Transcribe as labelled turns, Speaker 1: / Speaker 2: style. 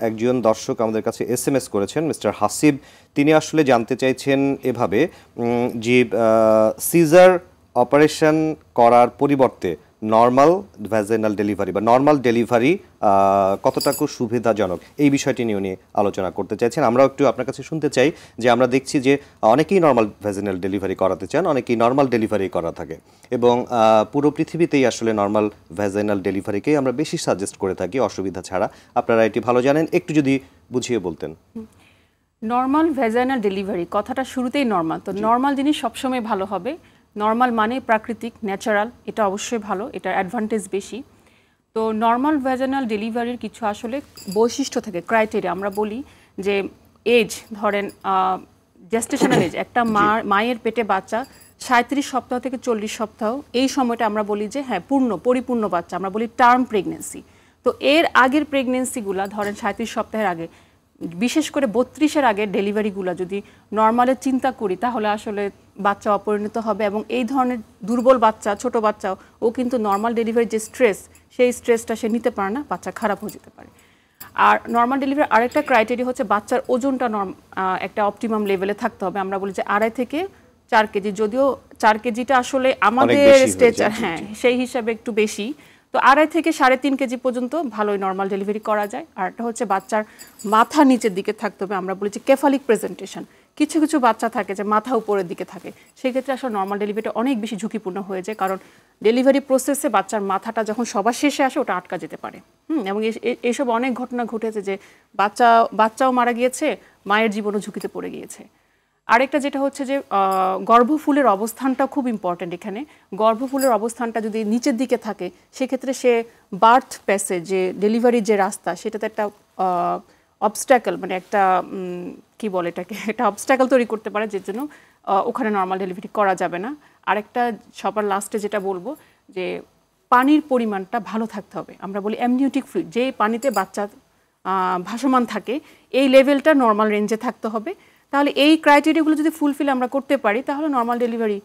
Speaker 1: একজন দর্শক আমাদের কাছে SMS করেছেন মিস্টার হাসিব। তিনি আসলে জানতে চাইছেন এভাবে যে সিজার অপারেশন করার পরিবর্তে নর্মাল ভ্যাজাইনাল ডেলিভারি বা নর্মাল ডেলিভারি কতটুকু সুবিধাজনক এই বিষয়টি নিয়ে আলোচনা করতে চাইছেন। আমরাও একটু আপনার কাছে শুনতে চাই যে আমরা দেখছি যে অনেকেই নর্মাল ভ্যাজাইনাল ডেলিভারি করাতে চান, অনেকেই নর্মাল ডেলিভারি করা থাকে এবং পুরো পৃথিবীতেই আসলে নর্মাল ভ্যাজাইনাল ডেলিভারিকেই আমরা বেশি সাজেস্ট করে থাকি অসুবিধা ছাড়া। আপনারা এটি ভালো জানেন, একটু যদি বুঝিয়ে বলতেন।
Speaker 2: নর্মাল ভ্যাজাইনাল ডেলিভারি কথাটা শুরুতেই নর্মাল, তো নর্মাল জিনিস সবসময় ভালো হবে। নর্মাল মানে প্রাকৃতিক, ন্যাচারাল, এটা অবশ্যই ভালো, এটার অ্যাডভান্টেজ বেশি। তো নর্মাল ভ্যাজাইনাল ডেলিভারির কিছু আসলে বৈশিষ্ট্য থাকে, ক্রাইটেরিয়া। আমরা বলি যে এজ, ধরেন জেস্টেশনাল এজ, একটা মায়ের পেটে বাচ্চা 37 সপ্তাহ থেকে 40 সপ্তাহ, এই সময়টা আমরা বলি যে হ্যাঁ পরিপূর্ণ বাচ্চা, আমরা বলি টার্ম প্রেগনেন্সি। তো এর আগের প্রেগনেন্সিগুলা ধরেন 37 সপ্তাহের আগে, বিশেষ করে 32-এর আগে ডেলিভারিগুলো যদি নর্মালের চিন্তা করি তাহলে আসলে বাচ্চা অপরিণত হবে, এবং এই ধরনের দুর্বল বাচ্চা, ছোট বাচ্চাও ও কিন্তু নর্মাল ডেলিভারির যে স্ট্রেস, সেই স্ট্রেসটা সে নিতে পারে না, বাচ্চা খারাপ হয়ে যেতে পারে। আর নর্মাল ডেলিভারি আরেকটা ক্রাইটেরিয়া হচ্ছে বাচ্চার ওজনটা একটা অপটিমাম লেভেলে থাকতে হবে। আমরা বলি যে 2.5 থেকে 4 কেজি, যদিও 4 কেজিটা আসলে আমাদের স্টেচার, হ্যাঁ সেই হিসাবে একটু বেশি। তো 2.5 থেকে 3.5 কেজি পর্যন্ত ভালোই নর্মাল ডেলিভারি করা যায়। আর একটা হচ্ছে বাচ্চার মাথা নিচের দিকে থাকতে হবে, আমরা বলি যে কেফালিক প্রেজেন্টেশন। কিছু কিছু বাচ্চা থাকে যে মাথা উপরের দিকে থাকে, সেক্ষেত্রে আসলে নর্মাল ডেলিভারিটা অনেক বেশি ঝুঁকিপূর্ণ হয়ে যায়, কারণ ডেলিভারি প্রসেসে বাচ্চার মাথাটা যখন সবার শেষে আসে ওটা আটকা যেতে পারে। এবং এইসব অনেক ঘটনা ঘটেছে যে বাচ্চাও মারা গিয়েছে, মায়ের জীবনও ঝুঁকিতে পড়ে গিয়েছে। আরেকটা যেটা হচ্ছে যে গর্ভফুলের অবস্থানটা খুব ইম্পর্ট্যান্ট এখানে। গর্ভফুলের অবস্থানটা যদি নিচের দিকে থাকে সেক্ষেত্রে সে বার্থ প্যাসেজ, যে ডেলিভারির যে রাস্তা, সেটাতে একটা অবস্ট্যাকল, মানে একটা কি বলে এটাকে, একটা অবস্ট্যাকল তৈরি করতে পারে, যে জন্য ওখানে নর্মাল ডেলিভারি করা যাবে না। আরেকটা সবার লাস্টে যেটা বলবো যে পানির পরিমাণটা ভালো থাকতে হবে। আমরা বলি অ্যামনিওটিক ফ্লুইড, যে পানিতে বাচ্চা ভাসমান থাকে এই লেভেলটা নর্মাল রেঞ্জে থাকতে হবে। তাহলে এই ক্রাইটেরিয়াগুলো যদি ফুলফিল আমরা করতে পারি তাহলে নর্মাল ডেলিভারি